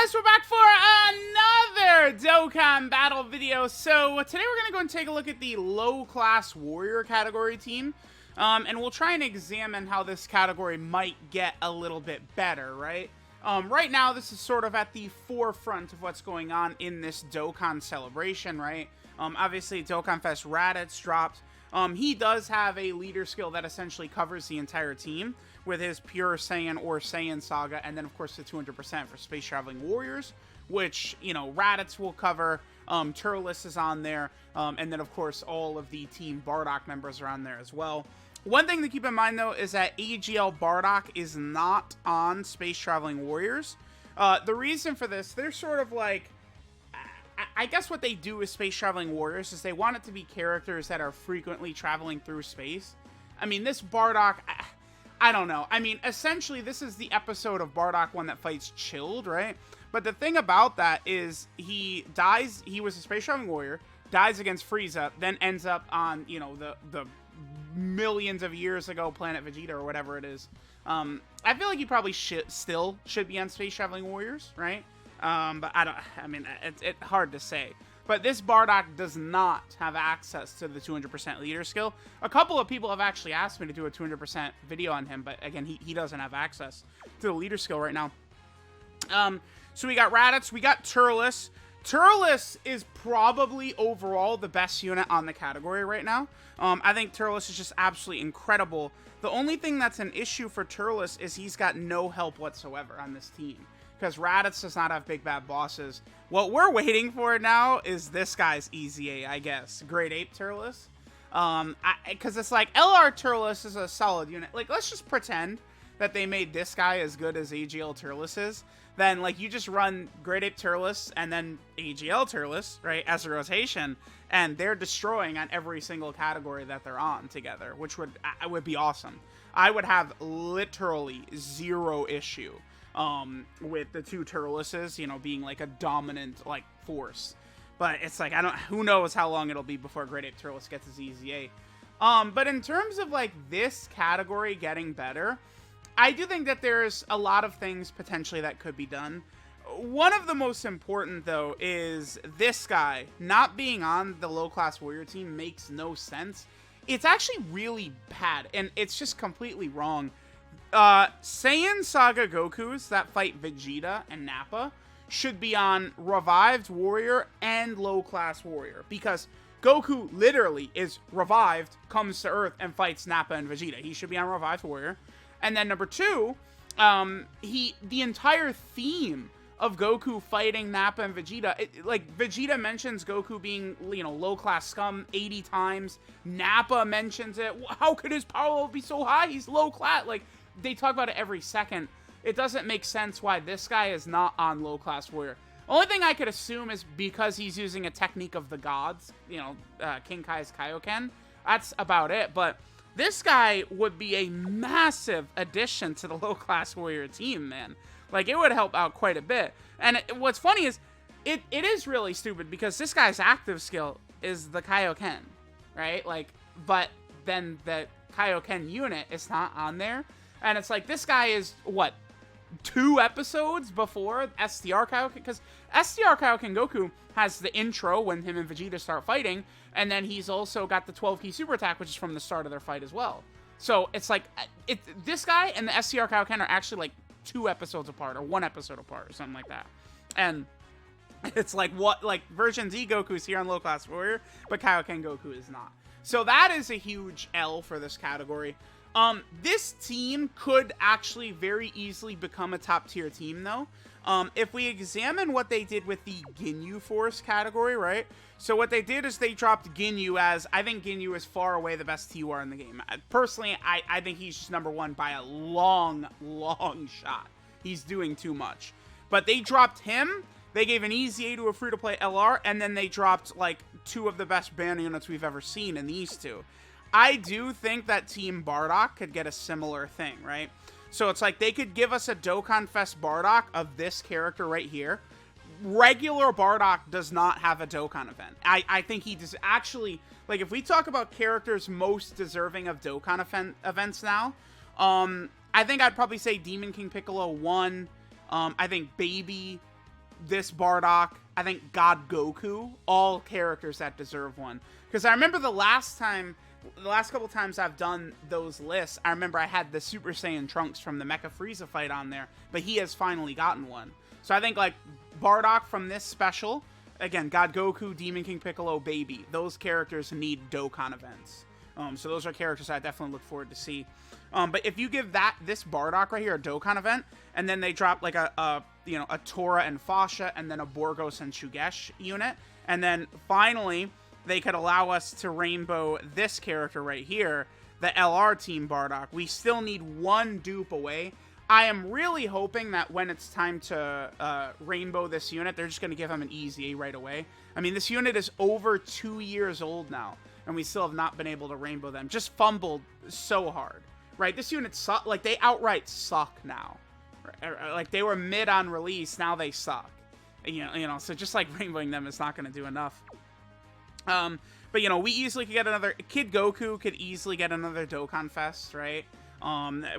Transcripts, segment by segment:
guys, we're back for another Dokkan battle video. So today we're going to go and take a look at the low-class warrior category team. And we'll try and examine how this category might get a little bit better, right? Right now, this is sort of at the forefront of what's going on in this Dokkan celebration, right? Obviously, Dokkan Fest Raditz dropped. He does have a leader skill that essentially covers the entire team with his Pure Saiyan or Saiyan Saga, and then, of course, the 200% for Space Traveling Warriors, which, you know, Raditz will cover. Turles is on there, and then, of course, all of the Team Bardock members are on there as well. One thing to keep in mind, though, is that AGL Bardock is not on Space Traveling Warriors. The reason for this, they're sort of like, I guess what they do with Space Traveling Warriors is they want it to be characters that are frequently traveling through space. I mean, this Bardock, I don't know. I mean, essentially, this is the episode of Bardock 1 that fights Chilled, right? But the thing about that is he dies, he was a Space Traveling Warrior, dies against Frieza, then ends up on, you know, the millions of years ago planet Vegeta or whatever it is. I feel like he probably still should be on Space Traveling Warriors, right? But I mean, it's hard to say. But this Bardock does not have access to the 200% leader skill. A couple of people have actually asked me to do a 200% video on him, but again, he doesn't have access to the leader skill right now. So we got Raditz, we got Turles. Turles is probably overall the best unit on the category right now. I think Turles is just absolutely incredible. The only thing that's an issue for Turles is he's got no help whatsoever on this team, because Raditz does not have big bad bosses. What we're waiting for now is this guy's EZA, I guess. Great Ape Turles. Because it's like, LR Turles is a solid unit. Like, let's just pretend that they made this guy as good as AGL Turles is. Then, like, you just run Great Ape Turles and then AGL Turles, right, as a rotation, and they're destroying on every single category that they're on together, which would be awesome. I would have literally zero issue with the two Turleses, you know, being like a dominant, like, force. But it's like, who knows how long it'll be before Great Ape Turles gets his EZA. But in terms of, like, this category getting better, I do think that there's a lot of things potentially that could be done. One of the most important, though, is this guy not being on the low-class warrior team makes no sense. It's actually really bad, and it's just completely wrong. Saiyan Saga Gokus that fight Vegeta and Nappa should be on Revived Warrior and Low-Class Warrior, because Goku literally is revived, comes to Earth, and fights Nappa and Vegeta. He should be on Revived Warrior. And then number two, the entire theme of Goku fighting Nappa and Vegeta, like, Vegeta mentions Goku being, you know, low-class scum 80 times. Nappa mentions it. How could his power level be so high? He's low-class. Like, they talk about it every second. It doesn't make sense why this guy is not on low-class warrior. Only thing I could assume is because he's using a technique of the gods, you know, King Kai's Kaioken. That's about it, but this guy would be a massive addition to the low-class warrior team, man. Like, it would help out quite a bit. And what's funny is, it is really stupid, because this guy's active skill is the Kaioken, right? Like, but then the Kaioken unit is not on there. And it's like, this guy is, what, 2 episodes before STR Kaioken? Because STR Kaioken Goku has the intro when him and Vegeta start fighting, and then he's also got the 12 key super attack, which is from the start of their fight as well. So it's like, this guy and the STR Kaioken are actually like 2 episodes apart, or 1 episode apart, or something like that. And it's like, what, like, version Z Goku's here on Low Class Warrior, but Kaioken Goku is not. So that is a huge L for this category. This team could actually very easily become a top tier team, though. If we examine what they did with the Ginyu Force category, right? So what they did is they dropped Ginyu as, I think Ginyu is far away the best TUR in the game. Personally, I think he's just #1 by a long, long shot. He's doing too much. But they dropped him, they gave an EZA to a free-to-play LR, and then they dropped, like, 2 of the best banner units we've ever seen in these 2. I do think that Team Bardock could get a similar thing, right? So it's like they could give us a Dokkan Fest Bardock of this character right here. Regular Bardock does not have a Dokkan event. I think he does actually, like, if we talk about characters most deserving of Dokkan events now, I think I'd probably say Demon King Piccolo 1, I think Baby, this Bardock, I think God Goku, all characters that deserve one. Because I remember the last couple times I've done those lists, I remember I had the Super Saiyan Trunks from the Mecha Frieza fight on there, but he has finally gotten one. So I think, like, Bardock from this special, again, God Goku, Demon King Piccolo, Baby, those characters need Dokkan events. So those are characters I definitely look forward to see. But if you give this Bardock right here a Dokkan event, and then they drop like a Tora and Fasha, and then a Borgos and Shugesh unit, and then finally they could allow us to rainbow this character right here, the LR Team Bardock. We still need one dupe away. I am really hoping that when it's time to rainbow this unit, they're just going to give him an easy A right away. I mean, this unit is over 2 years old now, and we still have not been able to rainbow them. Just fumbled so hard, right? This unit suck. Like, they outright suck now. Like, they were mid on release, now they suck. You know, so just like rainbowing them is not going to do enough. But you know, we easily could get another Kid Goku could easily get another Dokkan Fest, right?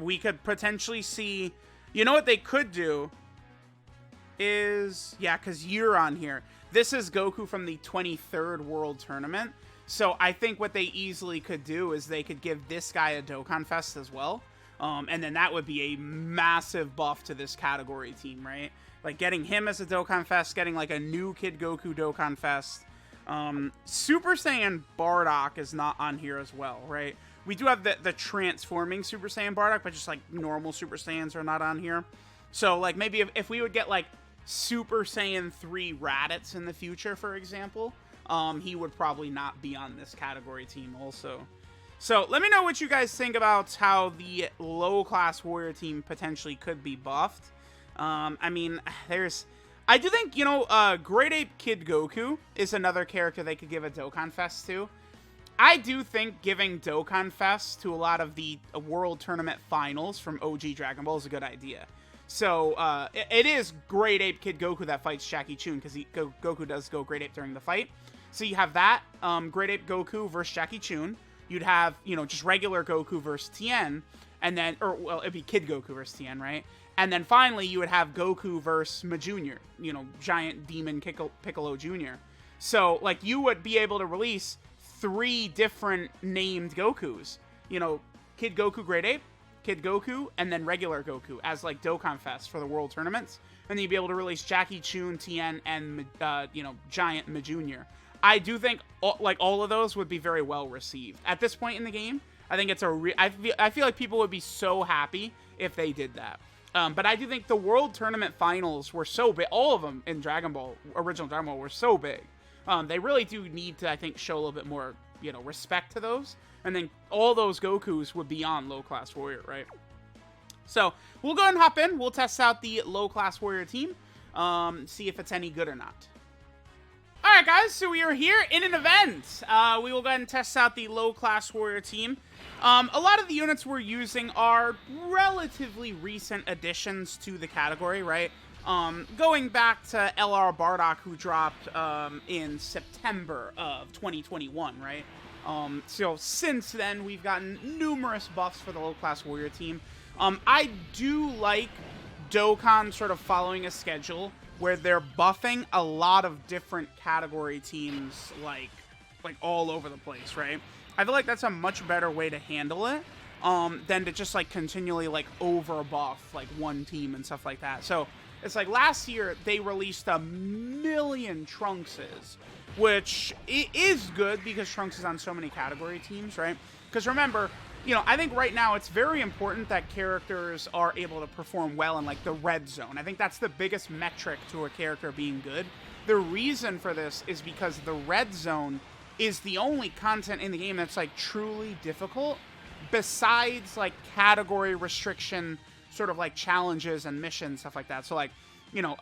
We could potentially see, you know what they could do is, yeah, because you're on here. This is Goku from the 23rd World Tournament. So I think what they easily could do is they could give this guy a Dokkan Fest as well. And then that would be a massive buff to this category team, right? Like getting him as a Dokkan Fest, getting like a new Kid Goku Dokkan Fest. Super Saiyan Bardock is not on here as well, right? We do have the transforming Super Saiyan Bardock, but just like normal Super Saiyans are not on here. So like maybe if we would get like Super Saiyan 3 Raditz in the future, for example, he would probably not be on this category team also. So let me know what you guys think about how the low class warrior team potentially could be buffed. I mean, I do think, you know, Great Ape Kid Goku is another character they could give a Dokkan Fest to. I do think giving Dokkan Fest to a lot of the World Tournament finals from OG Dragon Ball is a good idea. So, it is Great Ape Kid Goku that fights Jackie Chun, because Goku does go Great Ape during the fight. So you have that, Great Ape Goku versus Jackie Chun. You'd have, you know, just regular Goku versus Tien, and then, or, well, it'd be Kid Goku versus Tien, right? And then finally, you would have Goku versus Ma Jr., you know, Giant Demon Piccolo Jr. So, like, you would be able to release 3 different named Gokus. You know, Kid Goku Great Ape, Kid Goku, and then regular Goku as, like, Dokkan Fest for the World Tournaments. And then you'd be able to release Jackie Chun, Tien, and, you know, Giant Ma Jr. I do think, like, all of those would be very well received. At this point in the game, I think it's I feel like people would be so happy if they did that. But I do think the World Tournament Finals were so big. All of them in Dragon Ball, original Dragon Ball, were so big. They really do need to, I think, show a little bit more, you know, respect to those. And then all those Gokus would be on Low Class Warrior, right? So we'll go ahead and hop in. We'll test out the Low Class Warrior team. See if it's any good or not. Alright guys, so we are here in an event. We will go ahead and test out the Low Class Warrior team. A lot of the units we're using are relatively recent additions to the category, right? Going back to LR Bardock, who dropped in September of 2021, right? So since then, we've gotten numerous buffs for the Low Class Warrior team. I do like Dokkan sort of following a schedule where they're buffing a lot of different category teams, like all over the place, right? I feel like that's a much better way to handle it than to just like continually like over buff like one team and stuff like that. So it's like last year they released 1 million Trunkses, which is good because Trunks is on so many category teams, right? Because remember, you know, I think right now it's very important that characters are able to perform well in, like, the red zone. I think that's the biggest metric to a character being good. The reason for this is because the red zone is the only content in the game that's, like, truly difficult, besides, like, category restriction, sort of, like, challenges and missions, stuff like that. So, like, you know,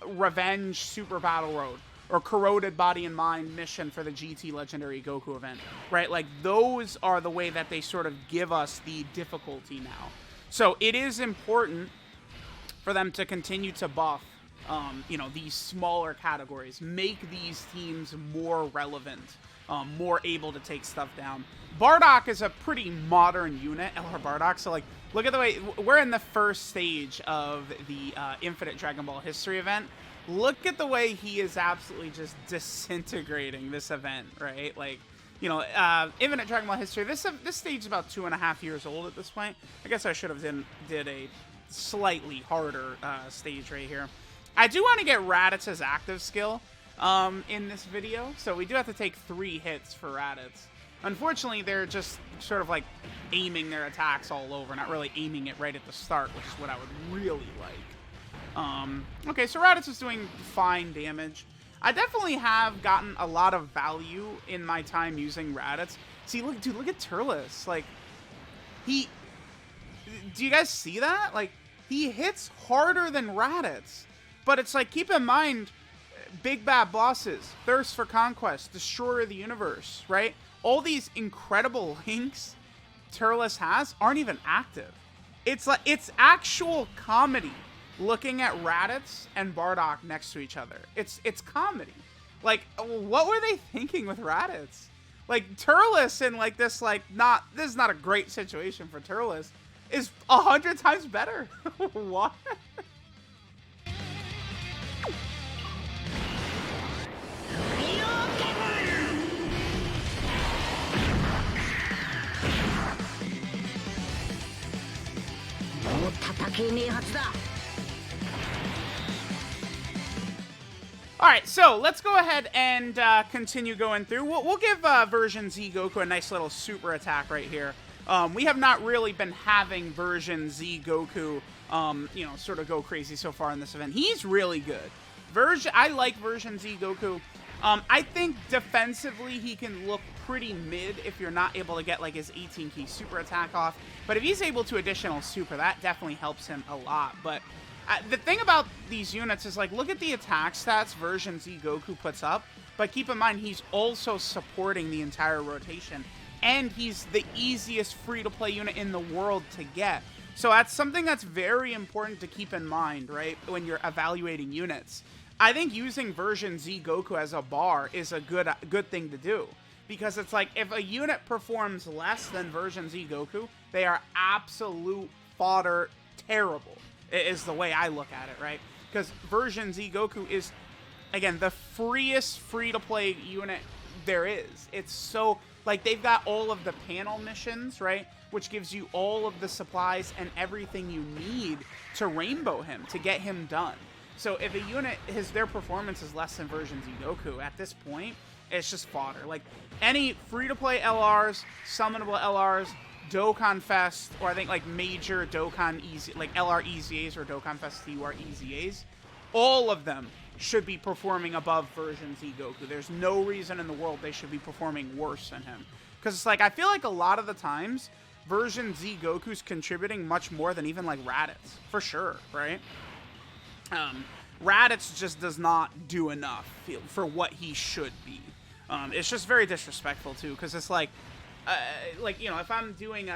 Revenge Super Battle Road, or Corroded Body and Mind mission for the GT Legendary Goku event, right? Like, those are the way that they sort of give us the difficulty now. So it is important for them to continue to buff, you know, these smaller categories, make these teams more relevant more able to take stuff down. Bardock is a pretty modern unit, LR Bardock, so like, look at the way, we're in the first stage of the Infinite Dragon Ball History event. Look at the way he is absolutely just disintegrating this event, right? Like, you know, Infinite Dragon Ball History, this stage is about 2.5 years old at this point. I guess I should have did a slightly harder stage right here. I do want to get Raditz's active skill in this video, so we do have to take 3 hits for Raditz. Unfortunately, they're just sort of like aiming their attacks all over, not really aiming it right at the start, which is what I would really like. Okay, so Raditz is doing fine damage. I definitely have gotten a lot of value in my time using Raditz. See, look, dude, look at Turles. Like, do you guys see that? Like, he hits harder than Raditz. But it's like, keep in mind, big bad bosses, Thirst for Conquest, Destroyer of the Universe, right? All these incredible links Turles has aren't even active. It's like, it's actual comedy looking at Raditz and Bardock next to each other. It's comedy. Like, what were they thinking with Raditz? Like, Turles in like this, like, this is not a great situation for Turles, is 100 times better. What? Alright, so let's go ahead and continue going through. We'll give version Z Goku a nice little super attack right here. We have not really been having version Z Goku, you know, sort of go crazy so far in this event. He's really good. I like version Z Goku. I think defensively he can look pretty mid if you're not able to get like his 18 key super attack off. But if he's able to additional super, that definitely helps him a lot. But the thing about these units is, like, look at the attack stats version Z Goku puts up, but keep in mind he's also supporting the entire rotation, and he's the easiest free-to-play unit in the world to get. So that's something that's very important to keep in mind, right, when you're evaluating units. I think using version Z Goku as a bar is a good thing to do, because it's like, if a unit performs less than version Z Goku, they are absolute fodder terrible. Is the way I look at it, right? Because version Z Goku is, again, the freest free-to-play unit there is. It's so, like, they've got all of the panel missions, right? Which gives you all of the supplies and everything you need to rainbow him, to get him done. So if a unit, their performance is less than version Z Goku, at this point, it's just fodder. Like, any free-to-play LRs, summonable LRs, Dokkan Fest, or I think like major Dokkan Easy, like LR EZAs or Dokkan Fest TUR EZAs, all of them should be performing above version Z Goku. There's no reason in the world they should be performing worse than him. Because it's like, I feel like a lot of the times, version Z Goku's contributing much more than even like Raditz, for sure, right? Raditz just does not do enough for what he should be. It's just very disrespectful too, because it's like, you know, if I'm doing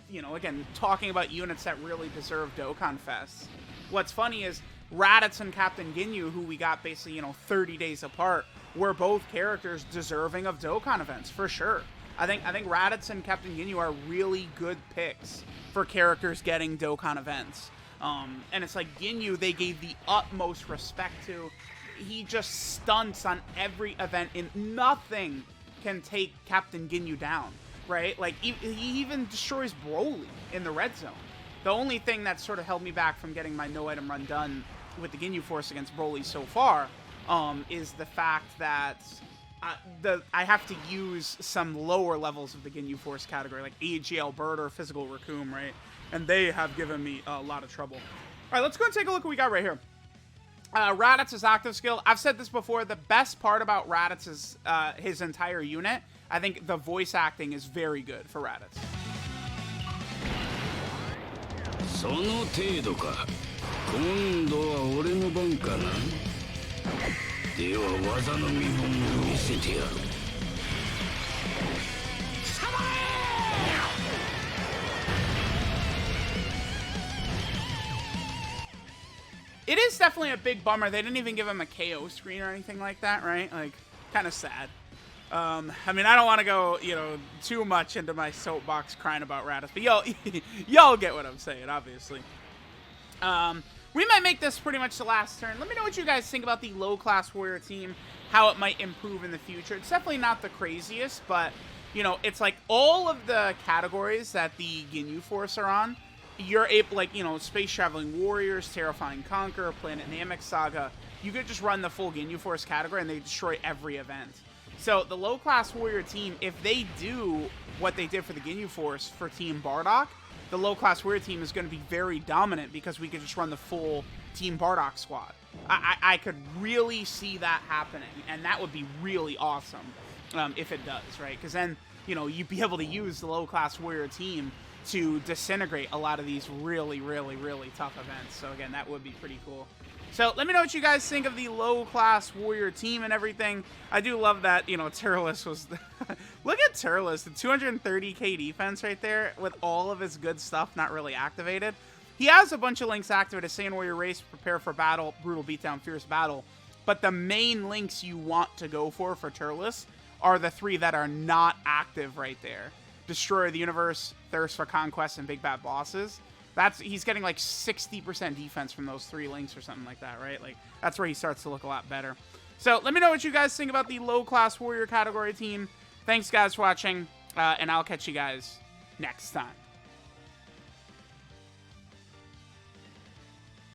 you know, again, talking about units that really deserve Dokkan Fest, what's funny is Raditz and Captain Ginyu, who we got basically, you know, 30 days apart, were both characters deserving of Dokkan events, for sure. I think Raditz and Captain Ginyu are really good picks for characters getting Dokkan events. And it's like Ginyu, they gave the utmost respect to. He just stunts on every event, and nothing can take Captain Ginyu down, right? Like, he even destroys Broly in the red zone. The only thing that sort of held me back from getting my no item run done with the Ginyu Force against Broly so far is the fact that I have to use some lower levels of the Ginyu Force category, like AGL Bird or Physical Raccoon, right? And they have given me a lot of trouble. All right, let's go and take a look at what we got right here. Raditz's active skill. I've said this before. The best part about Raditz's his entire unit, I think the voice acting is very good for Raditz. その程度か。今度は俺の番かな。では技の見本を見せてやる。 It is definitely a big bummer. They didn't even give him a KO screen or anything like that, right? Like, kind of sad. I mean, I don't want to go, you know, too much into my soapbox crying about Raditz, but y'all get what I'm saying, obviously. We might make this pretty much the last turn. Let me know what you guys think about the low-class warrior team, how it might improve in the future. It's definitely not the craziest, but, you know, it's like all of the categories that the Ginyu Force are on, you're able, like, you know, Space Traveling Warriors, Terrifying Conqueror, Planet Namek Saga, you could just run the full Ginyu Force category and they destroy every event. So the low-class warrior team, if they do what they did for the Ginyu Force for Team Bardock, the low-class warrior team is going to be very dominant because we could just run the full Team Bardock squad. I could really see that happening, and that would be really awesome if it does, right? Because then, you know, you'd be able to use the low-class warrior team to disintegrate a lot of these really, really, really tough events. So again, that would be pretty cool. So let me know what you guys think of the low-class warrior team and everything. I do love that, you know, Turles was... Look at Turles, the 230k defense right there with all of his good stuff not really activated. He has a bunch of links activated, Saiyan Warrior Race, Prepare for Battle, Brutal Beatdown, Fierce Battle. But the main links you want to go for Turles are the 3 that are not active right there. Destroyer of the Universe, Thirst for Conquest, and Big Bad Bosses. He's getting like 60% defense from those 3 links or something like that, right? Like, that's where he starts to look a lot better. So let me know what you guys think about the low-class warrior category team. Thanks, guys, for watching, and I'll catch you guys next time.